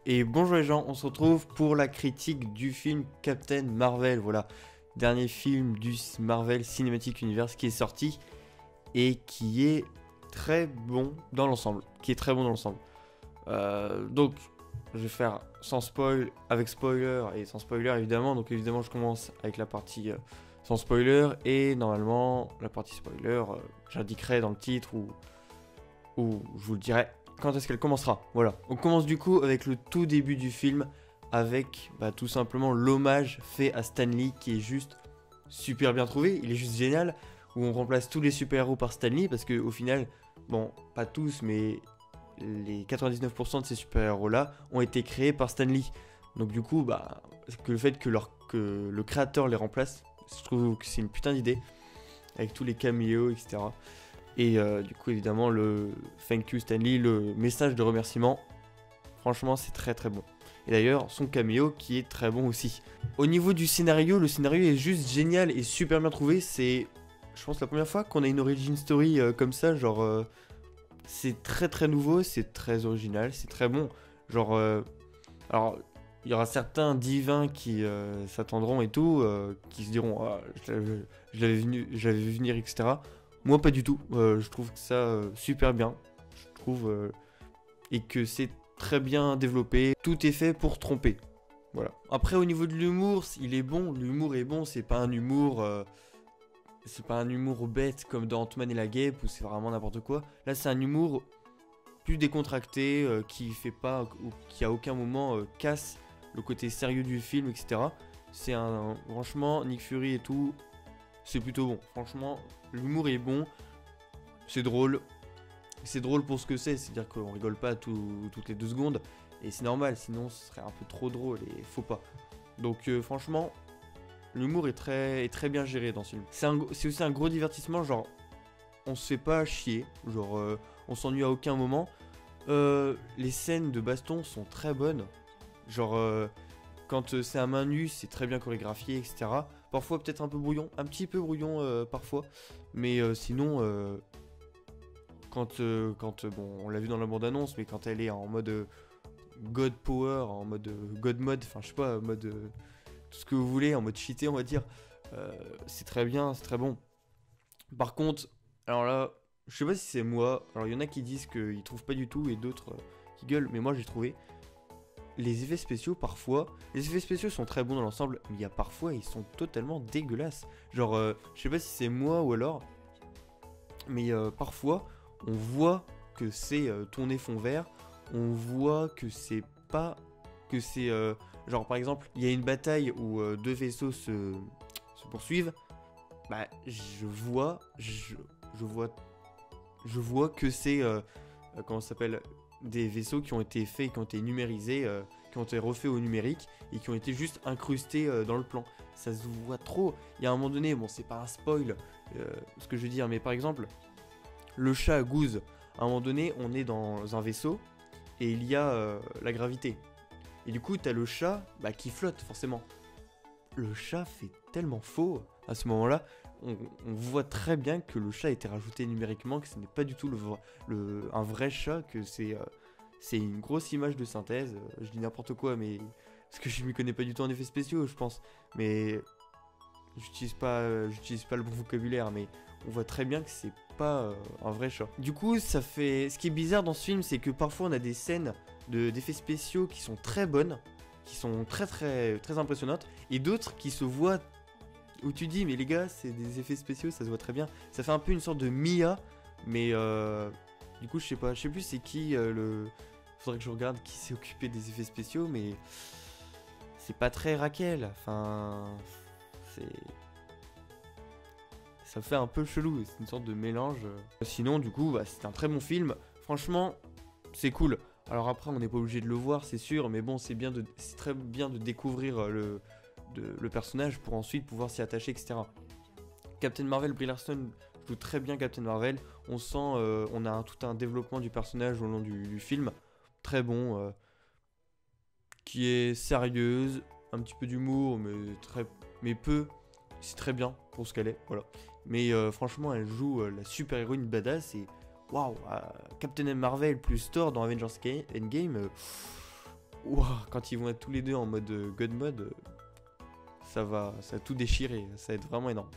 Et bonjour les gens, on se retrouve pour la critique du film Captain Marvel, voilà, dernier film du Marvel Cinematic Universe qui est sorti et qui est très bon dans l'ensemble, donc, je vais faire sans spoil, avec spoiler et sans spoiler évidemment, donc évidemment je commence avec la partie sans spoiler et normalement la partie spoiler, j'indiquerai dans le titre ou je vous le dirai quand est-ce qu'elle commencera. Voilà. On commence du coup avec le tout début du film, avec tout simplement l'hommage fait à Stan Lee qui est juste super bien trouvé, il est juste génial, où on remplace tous les super-héros par Stan Lee, parce que au final, bon, pas tous, mais les 99% de ces super-héros là ont été créés par Stan Lee. Donc du coup, que le fait que le créateur les remplace, je trouve que c'est une putain d'idée, avec tous les caméos, etc. Et du coup, évidemment, le thank you Stanley, le message de remerciement, franchement, c'est très très bon. Et d'ailleurs, son caméo qui est très bon aussi. Au niveau du scénario, le scénario est juste génial et super bien trouvé. C'est, je pense, la première fois qu'on a une origin story comme ça. Genre, c'est très très nouveau, c'est très original, c'est très bon. Genre, alors, il y aura certains divins qui s'attendront et tout, qui se diront, ah, je l'avais vu venir, etc. Moi, pas du tout. Je trouve que ça super bien. Je trouve et que c'est très bien développé. Tout est fait pour tromper. Voilà. Après, au niveau de l'humour, il est bon. L'humour est bon. C'est pas un humour bête comme dans Ant-Man et la Guêpe où c'est vraiment n'importe quoi. Là, c'est un humour plus décontracté qui fait pas ou qui à aucun moment casse le côté sérieux du film, etc. C'est franchement, Nick Fury et tout, c'est plutôt bon. Franchement, l'humour est bon, c'est drôle. C'est drôle pour ce que c'est-à-dire qu'on rigole pas toutes les 2 secondes. Et c'est normal, sinon ce serait un peu trop drôle et faut pas. Donc franchement, l'humour est très bien géré dans ce film. C'est aussi un gros divertissement, genre, on se fait pas chier, genre, on s'ennuie à aucun moment. Les scènes de baston sont très bonnes. Genre, quand c'est à main nue, c'est très bien chorégraphié, etc. Parfois peut-être un peu brouillon, un petit peu brouillon parfois. Mais sinon, bon, on l'a vu dans la bande-annonce, mais quand elle est en mode God Power, en mode God Mode, enfin je sais pas, mode tout ce que vous voulez, en mode cheaté on va dire, c'est très bien, c'est très bon. Par contre, alors là, je sais pas si c'est moi, alors il y en a qui disent qu'ils trouvent pas du tout et d'autres qui gueulent, mais moi j'ai trouvé les effets spéciaux parfois, les effets spéciaux sont très bons dans l'ensemble, mais il y a parfois ils sont totalement dégueulasses. Genre, je sais pas si c'est moi ou alors, mais parfois on voit que c'est tourné fond vert, on voit que c'est pas, que c'est genre par exemple il y a une bataille où 2 vaisseaux se poursuivent, je vois que c'est comment ça s'appelle, des vaisseaux qui ont été faits, qui ont été numérisés, qui ont été refaits au numérique et qui ont été juste incrustés dans le plan. Ça se voit trop. Il y a un moment donné, bon c'est pas un spoil ce que je veux dire, mais par exemple le chat Goose, à un moment donné on est dans un vaisseau et il y a la gravité. Et du coup t'as le chat qui flotte forcément. Le chat fait tellement faux à ce moment-là. On voit très bien que le chat a été rajouté numériquement, que ce n'est pas du tout un vrai chat, que c'est une grosse image de synthèse. Je dis n'importe quoi, mais parce que je m'y connais pas du tout en effets spéciaux, je pense. Mais j'utilise pas le bon vocabulaire, mais on voit très bien que c'est pas un vrai chat. Du coup, ce qui est bizarre dans ce film, c'est que parfois on a des scènes d'effets spéciaux qui sont très bonnes, qui sont très impressionnantes, et d'autres qui se voient où tu dis mais les gars c'est des effets spéciaux, ça se voit très bien. Ça fait un peu une sorte de Mia, mais du coup je sais plus c'est qui faudrait que je regarde qui s'est occupé des effets spéciaux, mais c'est pas très Raquel, enfin ça fait un peu chelou, c'est une sorte de mélange. Sinon du coup c'est un très bon film, franchement c'est cool. Alors après on n'est pas obligé de le voir c'est sûr, mais bon c'est très bien de découvrir le personnage pour ensuite pouvoir s'y attacher, etc. Captain Marvel, Brie Larson joue très bien Captain Marvel. On sent, on a tout un développement du personnage au long du film, très bon, qui est sérieuse, un petit peu d'humour, mais peu. C'est très bien pour ce qu'elle est, voilà. Mais franchement, elle joue la super héroïne badass et waouh, Captain Marvel plus Thor dans Avengers Endgame. ouah, quand ils vont être tous les deux en mode God mode, ça va tout déchirer, ça va être vraiment énorme.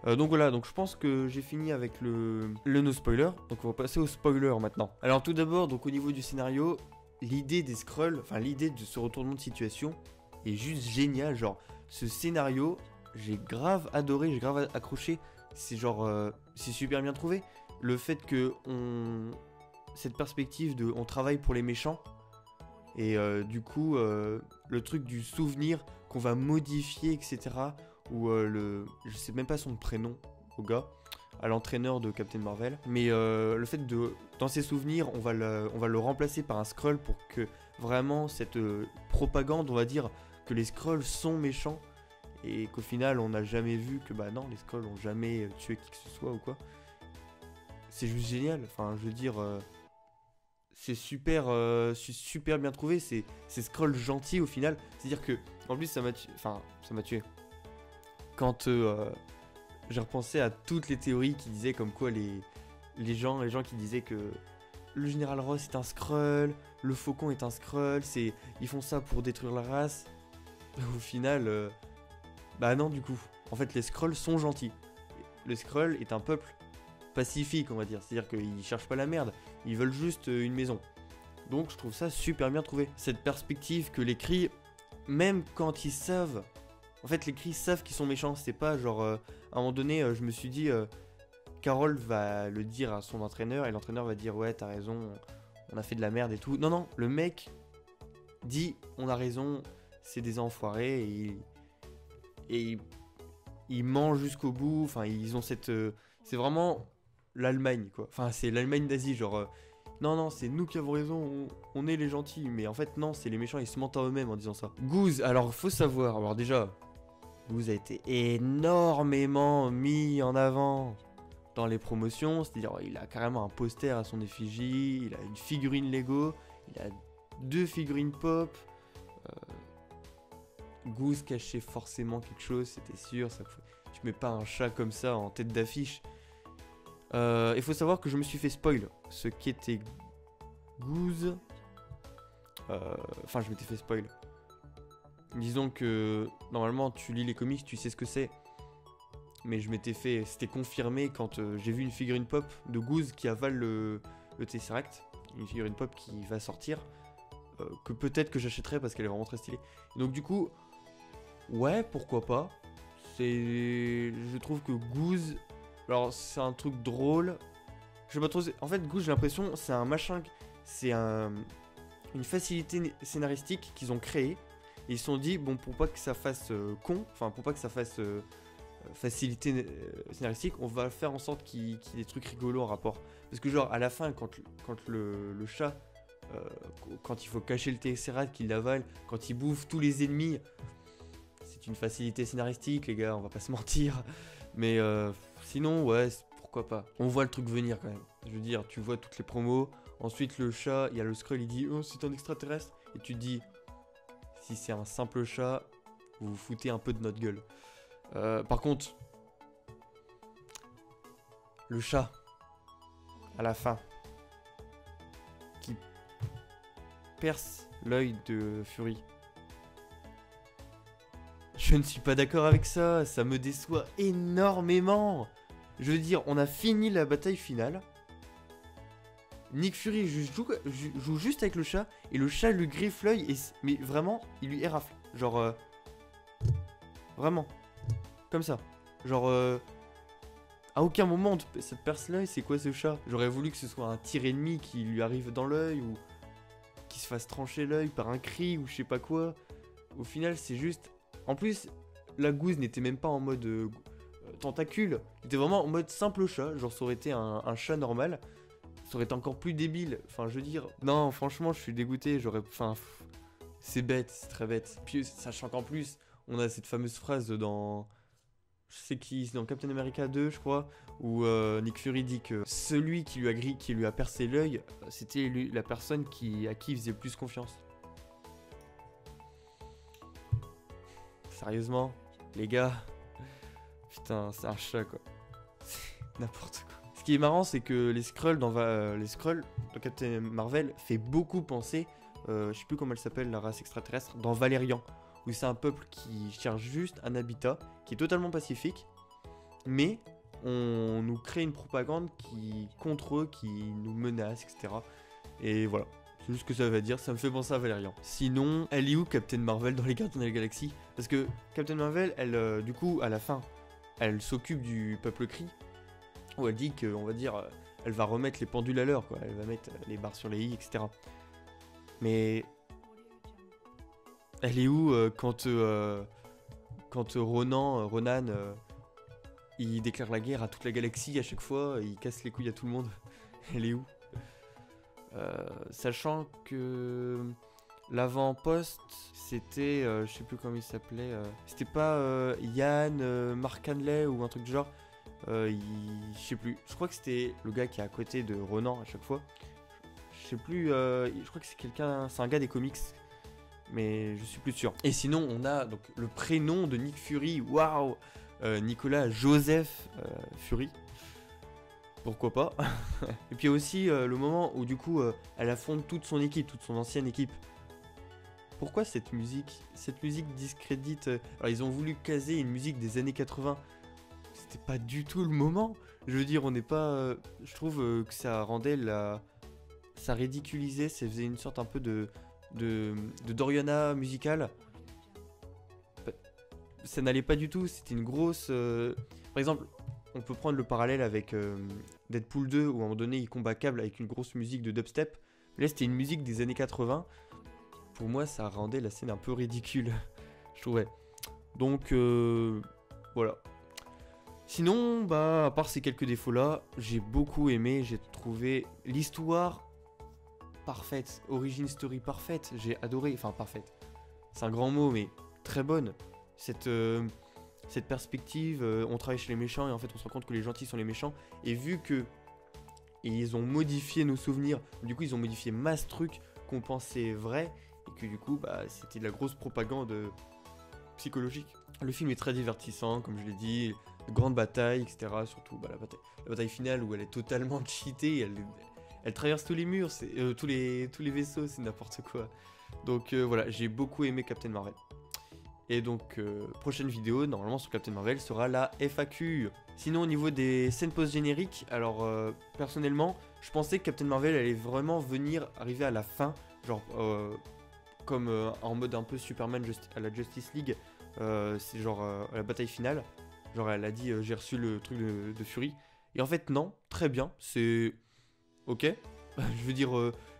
Donc voilà, donc je pense que j'ai fini avec le no spoiler, donc on va passer au spoiler maintenant. Alors tout d'abord, donc au niveau du scénario, l'idée des scrolls, enfin l'idée de ce retournement de situation est juste géniale, genre ce scénario, j'ai grave adoré, j'ai grave accroché, c'est genre, c'est super bien trouvé. Le fait que cette perspective de on travaille pour les méchants, et du coup, le truc du souvenir qu'on va modifier, etc. Ou je sais même pas son prénom au gars, à l'entraîneur de Captain Marvel. Mais le fait dans ses souvenirs, on va le remplacer par un Skrull pour que vraiment cette propagande, on va dire, que les Skrulls sont méchants. Et qu'au final, on n'a jamais vu que, bah non, les Skrulls ont jamais tué qui que ce soit ou quoi. C'est juste génial. Enfin, je veux dire... c'est super bien trouvé, c'est Skrull gentil au final. C'est-à-dire que, en plus, ça m'a tué. Quand j'ai repensé à toutes les théories qui disaient comme quoi les gens qui disaient que le général Ross est un Skrull, le Faucon est un Skrull, ils font ça pour détruire la race. Au final, bah non du coup. En fait, les Skrulls sont gentils. Le Skrull est un peuple pacifique, on va dire. C'est-à-dire qu'ils cherchent pas la merde, ils veulent juste une maison. Donc je trouve ça super bien trouvé. Cette perspective que les Kree, même quand ils savent... En fait, les Kree savent qu'ils sont méchants. C'est pas genre... à un moment donné, je me suis dit... Carol va le dire à son entraîneur et l'entraîneur va dire « Ouais, t'as raison, on a fait de la merde et tout. » Non, non, le mec dit « On a raison, c'est des enfoirés. » Et ils mangent jusqu'au bout. Enfin, ils ont cette... c'est vraiment l'Allemagne, quoi. Enfin, c'est l'Allemagne d'Asie, genre... non, non, c'est nous qui avons raison, on est les gentils. Mais en fait, non, c'est les méchants, ils se mentent à eux-mêmes en disant ça. Goose, alors, faut savoir... Alors déjà, Goose a été énormément mis en avant dans les promotions. C'est-à-dire, il a carrément un poster à son effigie, il a une figurine Lego, il a 2 figurines pop. Goose cachait forcément quelque chose, c'était sûr. Tu mets pas un chat comme ça en tête d'affiche. Il faut savoir que je me suis fait spoil ce qu'était Goose. Enfin, je m'étais fait spoil. Disons que normalement, tu lis les comics, tu sais ce que c'est. Mais je m'étais fait. C'était confirmé quand j'ai vu une figurine pop de Goose qui avale le Tesseract. Une figurine pop qui va sortir. Que peut-être que j'achèterais parce qu'elle est vraiment très stylée. Et donc, du coup, ouais, pourquoi pas. Je trouve que Goose. Alors, c'est un truc drôle. Je sais pas trop. En fait, Goose, j'ai l'impression, c'est un machin. C'est une facilité scénaristique qu'ils ont créée. Et ils se sont dit, bon, pour pas que ça fasse con, enfin, pour pas que ça fasse facilité scénaristique, on va faire en sorte qu'il y ait des trucs rigolos en rapport. Parce que, genre, à la fin, quand le chat, quand il faut cacher le Tesseract, qu'il l'avale, quand il bouffe tous les ennemis, c'est une facilité scénaristique, les gars, on va pas se mentir. Mais sinon, ouais, pourquoi pas. On voit le truc venir quand même. Je veux dire, tu vois toutes les promos. Ensuite, le chat, il y a le Skrull, il dit « Oh, c'est un extraterrestre !» Et tu te dis « Si c'est un simple chat, vous vous foutez un peu de notre gueule. » Par contre, le chat, à la fin, qui perce l'œil de Fury. Je ne suis pas d'accord avec ça, ça me déçoit énormément. Je veux dire, on a fini la bataille finale. Nick Fury joue juste avec le chat et le chat lui griffe l'œil, mais vraiment, il lui érafle. Genre, vraiment, comme ça. Genre, à aucun moment ça te perce l'œil, c'est quoi ce chat? J'aurais voulu que ce soit un tir ennemi qui lui arrive dans l'œil ou qu'il se fasse trancher l'œil par un cri ou je sais pas quoi. Au final, c'est juste... En plus, la Goose n'était même pas en mode tentacule. Il était vraiment en mode simple chat. Genre, ça aurait été un chat normal. Ça aurait été encore plus débile. Enfin, je veux dire... Non, franchement, je suis dégoûté. Enfin, c'est bête, c'est très bête. Puis, sachant qu'en plus, on a cette fameuse phrase dans... Je sais qui, c'est dans Captain America 2, je crois, où Nick Fury dit que celui qui lui a percé l'œil, c'était la personne à qui il faisait le plus confiance. Sérieusement, les gars, putain, c'est un chat quoi. C'est n'importe quoi. Ce qui est marrant, c'est que les Skrulls dans Captain Marvel fait beaucoup penser je sais plus comment elle s'appelle, la race extraterrestre, dans Valérian, où c'est un peuple qui cherche juste un habitat, qui est totalement pacifique, mais on nous crée une propagande contre eux, qui nous menace, etc. Et voilà, c'est juste ce que ça veut dire, ça me fait penser à Valérian. Sinon, elle est où Captain Marvel dans les Gardiens de la Galaxie? Parce que Captain Marvel, elle, du coup, à la fin, elle s'occupe du peuple Kree, où elle dit qu'on va dire, elle va remettre les pendules à l'heure, quoi. Elle va mettre les barres sur les i, etc. Mais elle est où quand Ronan, il déclare la guerre à toute la galaxie à chaque fois, il casse les couilles à tout le monde. Elle est où? Sachant que l'avant-poste, c'était, je sais plus comment il s'appelait, c'était pas Yann Mark Hanley ou un truc du genre. Je sais plus, je crois que c'était le gars qui est à côté de Ronan à chaque fois. Je sais plus, je crois que c'est quelqu'un, c'est un gars des comics, mais je suis plus sûr. Et sinon, on a donc le prénom de Nick Fury, waouh, Nicolas Joseph Fury. Pourquoi pas. Et puis aussi le moment où du coup elle affronte toute son équipe, toute son ancienne équipe. Pourquoi cette musique discrédite alors ils ont voulu caser une musique des années 80. C'était pas du tout le moment. Je veux dire, on n'est pas... je trouve que ça rendait ça ridiculisait, ça faisait une sorte un peu de Doriana musicale. Ça n'allait pas du tout, c'était une grosse... Par exemple, on peut prendre le parallèle avec Deadpool 2, où à un moment donné il combat Cable avec une grosse musique de dubstep. Là c'était une musique des années 80. Pour moi ça rendait la scène un peu ridicule, je trouvais. Donc voilà. Sinon, bah, à part ces quelques défauts là, j'ai beaucoup aimé, j'ai trouvé l'histoire parfaite, origin story parfaite, j'ai adoré, enfin parfaite. C'est un grand mot mais très bonne. Cette perspective, on travaille chez les méchants et en fait on se rend compte que les gentils sont les méchants. Et vu que ils ont modifié nos souvenirs, du coup ils ont modifié masse trucs qu'on pensait vrais et que du coup bah, c'était de la grosse propagande psychologique. Le film est très divertissant, comme je l'ai dit, grande bataille, etc. Surtout bah, la bataille finale où elle est totalement cheatée, elle traverse tous les murs, tous les vaisseaux, c'est n'importe quoi. Donc voilà, j'ai beaucoup aimé Captain Marvel. Et donc, prochaine vidéo, normalement sur Captain Marvel, sera la FAQ. Sinon, au niveau des scènes post-génériques, alors, personnellement, je pensais que Captain Marvel allait vraiment arriver à la fin, genre, comme en mode un peu Superman à la Justice League, c'est genre à la bataille finale. Genre, elle a dit, j'ai reçu le truc de Fury. Et en fait, non, très bien, c'est... Ok. Je veux dire,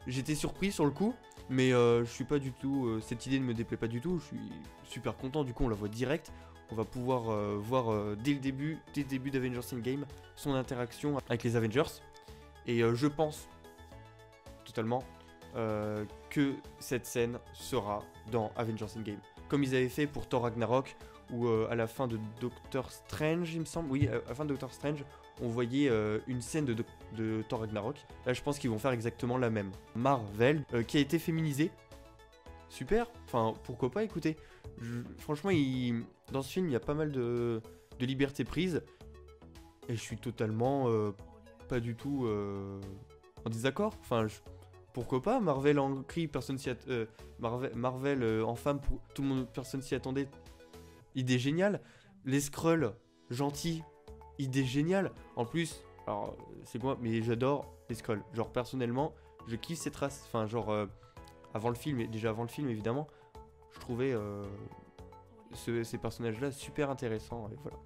j'étais surpris sur le coup. Mais je suis pas du tout... cette idée ne me déplaît pas du tout. Je suis super content. Du coup, on la voit direct. On va pouvoir voir dès le début d'Avengers Endgame son interaction avec les Avengers. Et je pense totalement que cette scène sera dans Avengers Endgame. Comme ils avaient fait pour Thor Ragnarok, où à la fin de Doctor Strange, il me semble. Oui, à la fin de Doctor Strange, on voyait une scène de Thor Ragnarok. Là, je pense qu'ils vont faire exactement la même. Marvel, qui a été féminisé. Super. Enfin, pourquoi pas, écoutez. Franchement, dans ce film, il y a pas mal de liberté prise. Et je suis totalement pas du tout en désaccord. Enfin, pourquoi pas. Marvel en cri, personne s'y Marvel en femme, tout le monde, personne s'y attendait. Idée géniale. Les Skrulls, gentils. Idée géniale. En plus, alors c'est quoi, mais j'adore les Skrulls. Genre personnellement, je kiffe cette race. Enfin, genre avant le film, déjà avant le film évidemment, je trouvais ces personnages-là super intéressants. Et voilà.